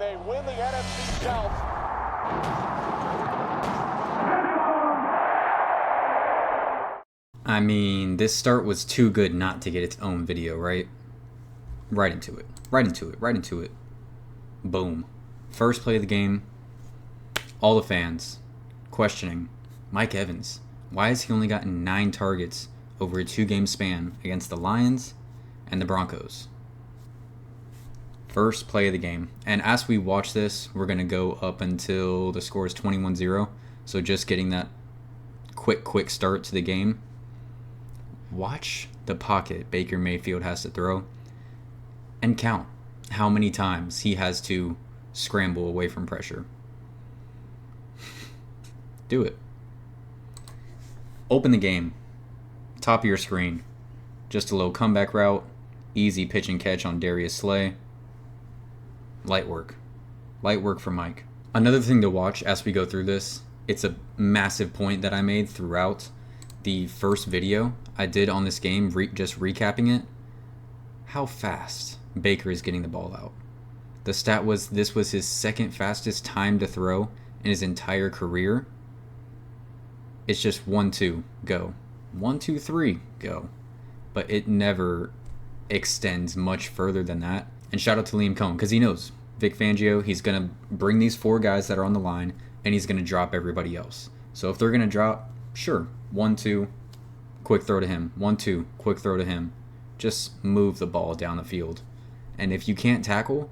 they win the NFC South. I mean, this start was too good not to get its own video, right? Right into it. Right into it. Right into it. Boom. First play of the game. All the fans questioning Mike Evans. Why has he only gotten 9 targets over a 2-game span against the Lions and the Broncos? First play of the game. And as we watch this, we're going to go up until the score is 21-0. So just getting that quick start to the game. Watch the pocket Baker Mayfield has to throw and count how many times he has to scramble away from pressure. Do it. Open the game. Top of your screen. Just a little comeback route. Easy pitch and catch on Darius Slay. Light work. Light work for Mike. Another thing to watch as we go through this, it's a massive point that I made throughout the first video I did on this game, just recapping it. How fast Baker is getting the ball out. The stat was this was his second fastest time to throw in his entire career. It's just 1, 2, go. 1, 2, 3, go. But it never extends much further than that. And shout out to Liam Cohen, because he knows Vic Fangio, he's going to bring these 4 guys that are on the line, and he's going to drop everybody else. So if they're going to drop, sure, 1, 2, quick throw to him. 1, 2, quick throw to him. Just move the ball down the field. And if you can't tackle,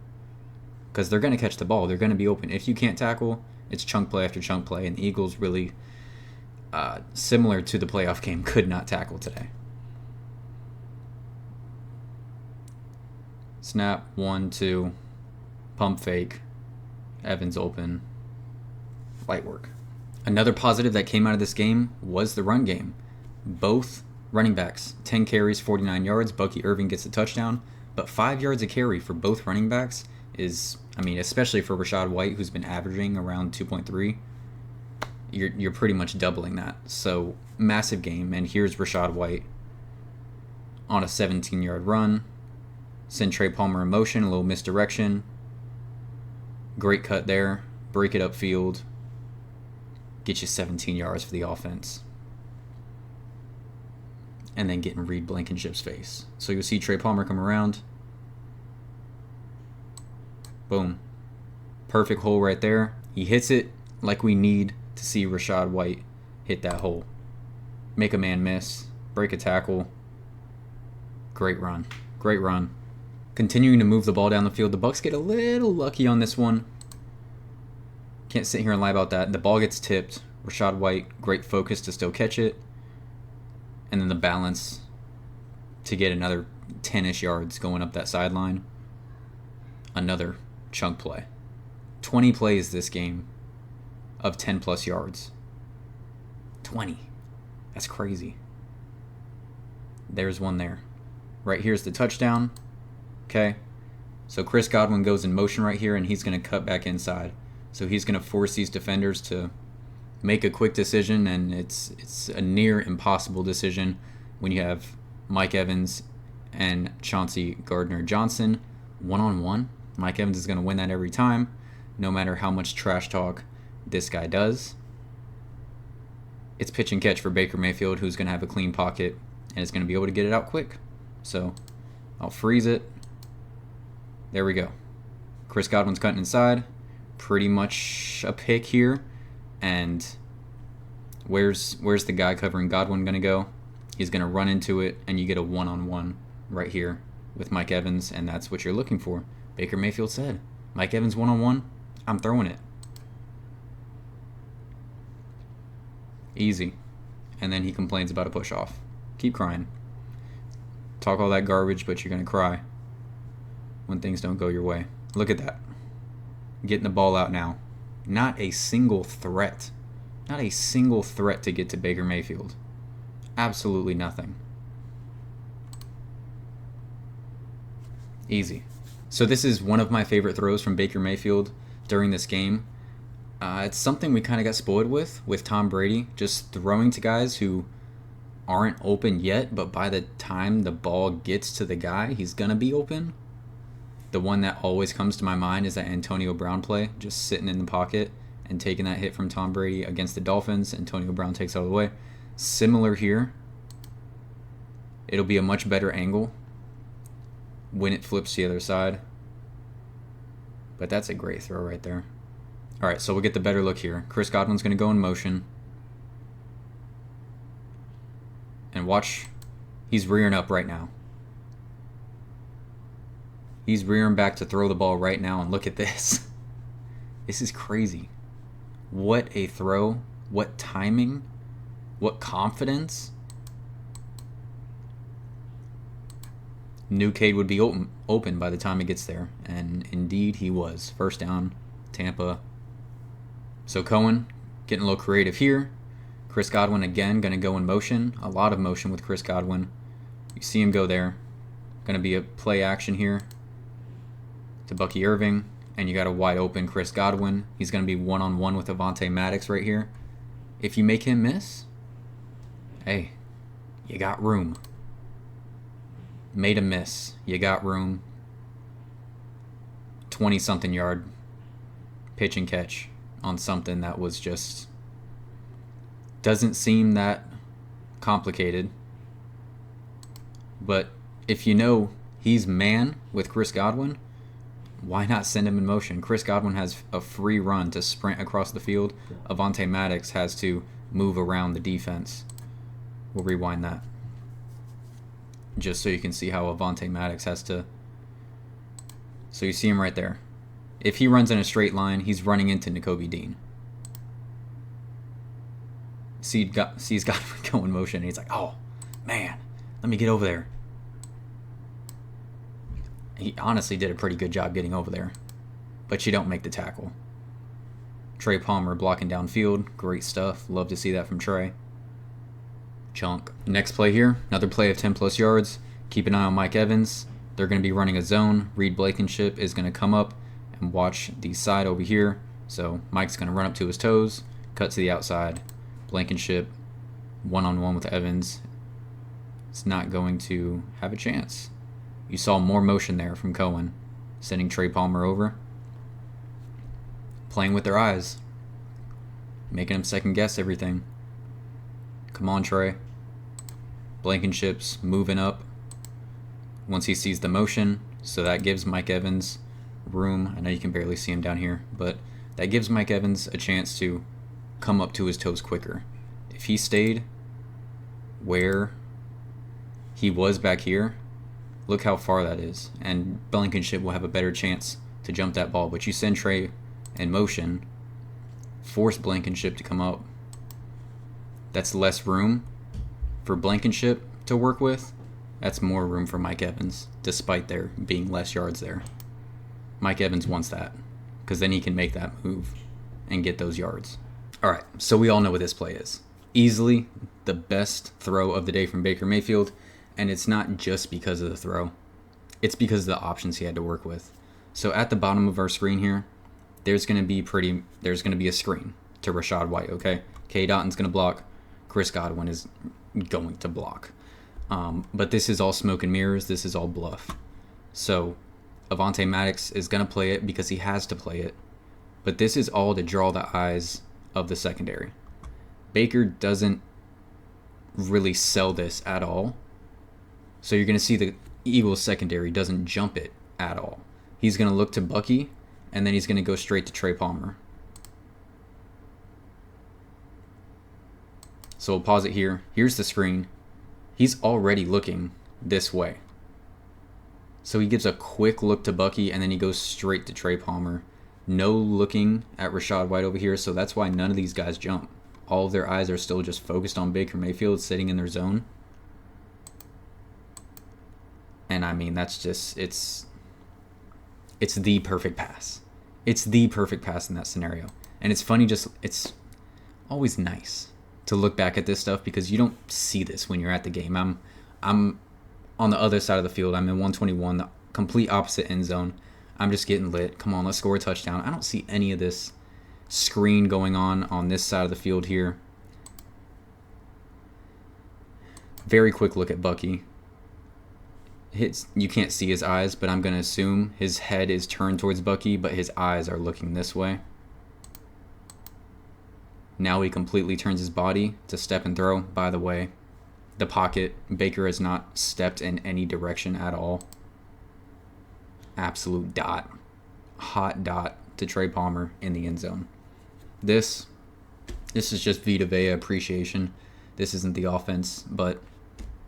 because they're going to catch the ball, they're going to be open. If you can't tackle, it's chunk play after chunk play, and the Eagles really, similar to the playoff game, could not tackle today. Snap, 1, 2, pump fake, Evans open, light work. Another positive that came out of this game was the run game. Both running backs, 10 carries, 49 yards. Bucky Irving gets a touchdown, but 5 yards a carry for both running backs is, I mean, especially for Rachaad White, who's been averaging around 2.3, you're pretty much doubling that. So massive game, and here's Rachaad White on a 17-yard run. Send Trey Palmer in motion, a little misdirection. Great cut there. Break it upfield. Get you 17 yards for the offense. And then get in Reed Blankenship's face. So you'll see Trey Palmer come around. Boom. Perfect hole right there. He hits it like we need to see Rachaad White hit that hole. Make a man miss. Break a tackle. Great run. Great run. Continuing to move the ball down the field. The Bucs get a little lucky on this one. Can't sit here and lie about that. The ball gets tipped. Rachaad White, great focus to still catch it. And then the balance to get another 10-ish yards going up that sideline. Another chunk play. 20 plays this game of 10-plus yards. 20. That's crazy. There's one there. Right here's the touchdown. Okay, so Chris Godwin goes in motion right here, and he's going to cut back inside. So he's going to force these defenders to make a quick decision, and it's a near impossible decision when you have Mike Evans and Chauncey Gardner-Johnson one-on-one. Mike Evans is going to win that every time, no matter how much trash talk this guy does. It's pitch and catch for Baker Mayfield, who's going to have a clean pocket and is going to be able to get it out quick. So I'll freeze it. There we go. Chris Godwin's cutting inside. Pretty much a pick here. And where's the guy covering Godwin going to go? He's going to run into it, and you get a one-on-one right here with Mike Evans, and that's what you're looking for. Baker Mayfield said, Mike Evans one-on-one, I'm throwing it. Easy. And then he complains about a push-off. Keep crying. Talk all that garbage, but you're going to cry when things don't go your way. Look at that. Getting the ball out now. Not a single threat. Not a single threat to get to Baker Mayfield. Absolutely nothing. Easy. So this is one of my favorite throws from Baker Mayfield during this game. It's something we kind of got spoiled with Tom Brady, just throwing to guys who aren't open yet, but by the time the ball gets to the guy, he's going to be open. the one that always comes to my mind is that Antonio Brown play, just sitting in the pocket and taking that hit from Tom Brady against the Dolphins. Antonio Brown takes it all the way. Similar here. It'll be a much better angle when it flips to the other side. But that's a great throw right there. All right, so we'll get the better look here. Chris Godwin's going to go in motion. And watch, he's rearing up right now. He's rearing back to throw the ball right now, and look at this. This is crazy. What a throw. What timing. What confidence. Knew Cade would be open by the time he gets there, and indeed he was. First down, Tampa. So Cohen getting a little creative here. Chris Godwin again going to go in motion. A lot of motion with Chris Godwin. You see him go there. Going to be a play action here to Bucky Irving, and you got a wide open Chris Godwin. He's going to be one-on-one with Avonte Maddox right here. If you make him miss, hey, you got room. Made a miss. You got room. 20-something yard pitch and catch on something that was just doesn't seem that complicated. But if you know he's man with Chris Godwin, why not send him in motion? Chris Godwin has a free run to sprint across the field. Avonte Maddox has to move around the defense. We'll rewind that, just so you can see how Avonte Maddox has to. So you see him right there. If he runs in a straight line, he's running into Nakobe Dean. He's got to go in motion, and he's like, oh, man, let me get over there. He honestly did a pretty good job getting over there, but you don't make the tackle. Trey Palmer blocking downfield. Great stuff. Love to see that from Trey. Chunk. Next play here, another play of 10-plus yards. Keep an eye on Mike Evans. They're going to be running a zone. Reed Blankenship is going to come up and watch the side over here. So Mike's going to run up to his toes, cut to the outside. Blankenship, one-on-one with Evans. It's not going to have a chance. You saw more motion there from Cohen, sending Trey Palmer over. Playing with their eyes. Making him second-guess everything. Come on, Trey. Blankenship's moving up once he sees the motion, so that gives Mike Evans room. I know you can barely see him down here, but that gives Mike Evans a chance to come up to his toes quicker. If he stayed where he was back here, look how far that is, and Blankenship will have a better chance to jump that ball. But you send Trey in motion, force Blankenship to come up. That's less room for Blankenship to work with. That's more room for Mike Evans, despite there being less yards there. Mike Evans wants that, because then he can make that move and get those yards. All right, so we all know what this play is. Easily the best throw of the day from Baker Mayfield, and it's not just because of the throw. It's because of the options he had to work with. So at the bottom of our screen here, there's going to be a screen to Rachaad White, okay? K. Dotton's going to block. Chris Godwin is going to block. But this is all smoke and mirrors. This is all bluff. So Avonte Maddox is going to play it because he has to play it. But this is all to draw the eyes of the secondary. Baker doesn't really sell this at all. So you're going to see the Eagles secondary doesn't jump it at all. He's going to look to Bucky, and then he's going to go straight to Trey Palmer. So we'll pause it here. Here's the screen. He's already looking this way. So he gives a quick look to Bucky, and then he goes straight to Trey Palmer. No looking at Rachaad White over here, so that's why none of these guys jump. All of their eyes are still just focused on Baker Mayfield sitting in their zone. And I mean, that's just, it's the perfect pass. It's the perfect pass in that scenario. And it's funny, it's always nice to look back at this stuff because you don't see this when you're at the game. I'm on the other side of the field. I'm in 121, the complete opposite end zone. I'm just getting lit. Come on, let's score a touchdown. I don't see any of this screen going on this side of the field here. Very quick look at Bucky. You can't see his eyes, but I'm going to assume his head is turned towards Bucky, but his eyes are looking this way. Now he completely turns his body to step and throw. By the way, the pocket, Baker has not stepped in any direction at all. Absolute dot. Hot dot to Trey Palmer in the end zone. This is just Vita Vea appreciation. This isn't the offense, but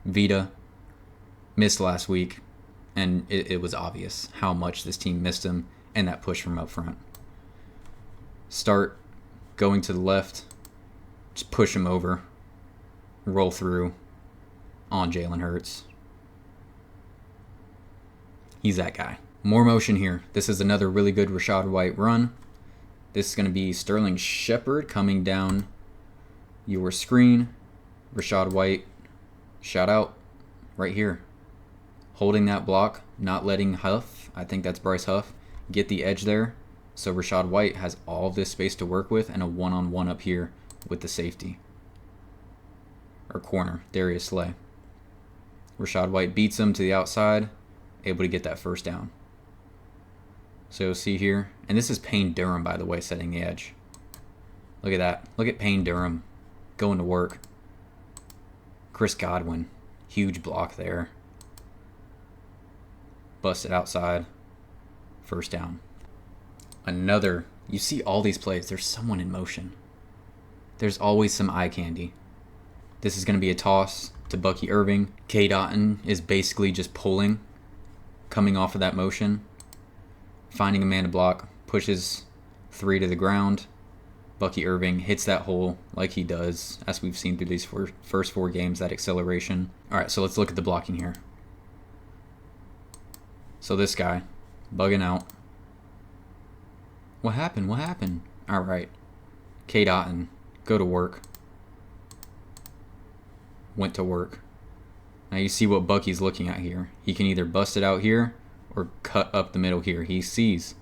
Vita missed last week, and it was obvious how much this team missed him and that push from up front. Start going to the left, just push him over, roll through on Jalen Hurts. He's that guy. More motion here. This is another really good Rachaad White run. This is going to be Sterling Shepard coming down your screen. Rachaad White, shout out right here. Holding that block, not letting Huff, I think that's Bryce Huff, get the edge there. So Rachaad White has all this space to work with and a one-on-one up here with the safety. Or corner, Darius Slay. Rachaad White beats him to the outside, able to get that first down. So you'll see here, and this is Payne Durham, by the way, setting the edge. Look at that. Look at Payne Durham going to work. Chris Godwin, huge block there. Busted outside. First down. Another, you see all these plays, there's someone in motion. There's always some eye candy. This is going to be a toss to Bucky Irving. K. Dotton is basically just pulling, coming off of that motion, finding a man to block, pushes 3 to the ground. Bucky Irving hits that hole like he does, as we've seen through these first 4 games, that acceleration. All right, so let's look at the blocking here. So this guy, bugging out. What happened? What happened? All right. K. Dotton, go to work. Went to work. Now you see what Bucky's looking at here. He can either bust it out here or cut up the middle here. He sees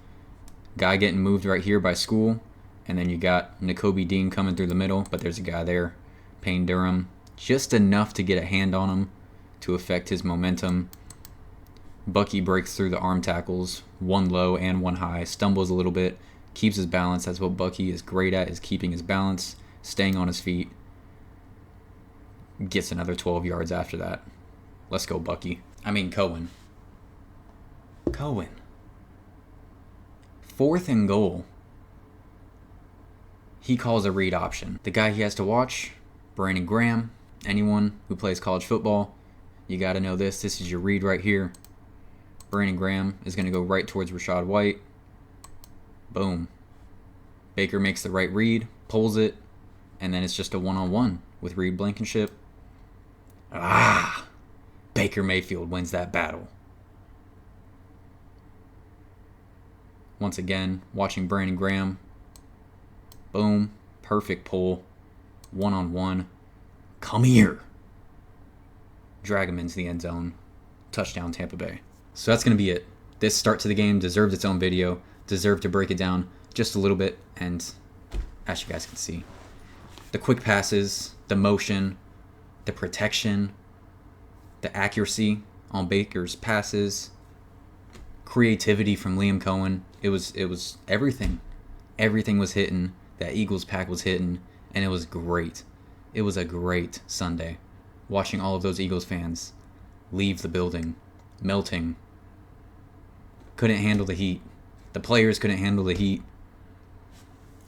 guy getting moved right here by School, and then you got Nakobe Dean coming through the middle, but there's a guy there, Payne Durham, just enough to get a hand on him to affect his momentum. Bucky breaks through the arm tackles, one low and one high, stumbles a little bit, keeps his balance. That's what Bucky is great at, is keeping his balance, staying on his feet. Gets another 12 yards after that. Let's go, Bucky. I mean, Cohen. 4th and goal. He calls a read option. The guy he has to watch, Brandon Graham. Anyone who plays college football, you got to know this. This is your read right here. Brandon Graham is going to go right towards Rachaad White. Boom. Baker makes the right read, pulls it, and then it's just a one-on-one with Reed Blankenship. Baker Mayfield wins that battle. Once again, watching Brandon Graham. Boom. Perfect pull. One-on-one. Come here. Drag him into the end zone. Touchdown, Tampa Bay. So that's going to be it. This start to the game deserved its own video. Deserved to break it down just a little bit. And as you guys can see, the quick passes, the motion, the protection, the accuracy on Baker's passes, creativity from Liam Cohen. It was everything. Everything was hitting. That Eagles pack was hitting, and it was great. It was a great Sunday. Watching all of those Eagles fans leave the building, melting. Couldn't handle the heat. The players couldn't handle the heat.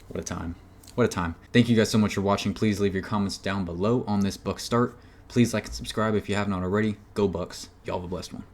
What a time. What a time. Thank you guys so much for watching. Please leave your comments down below on this Bucs start. Please like and subscribe if you haven't already. Go Bucs. Y'all have a blessed one.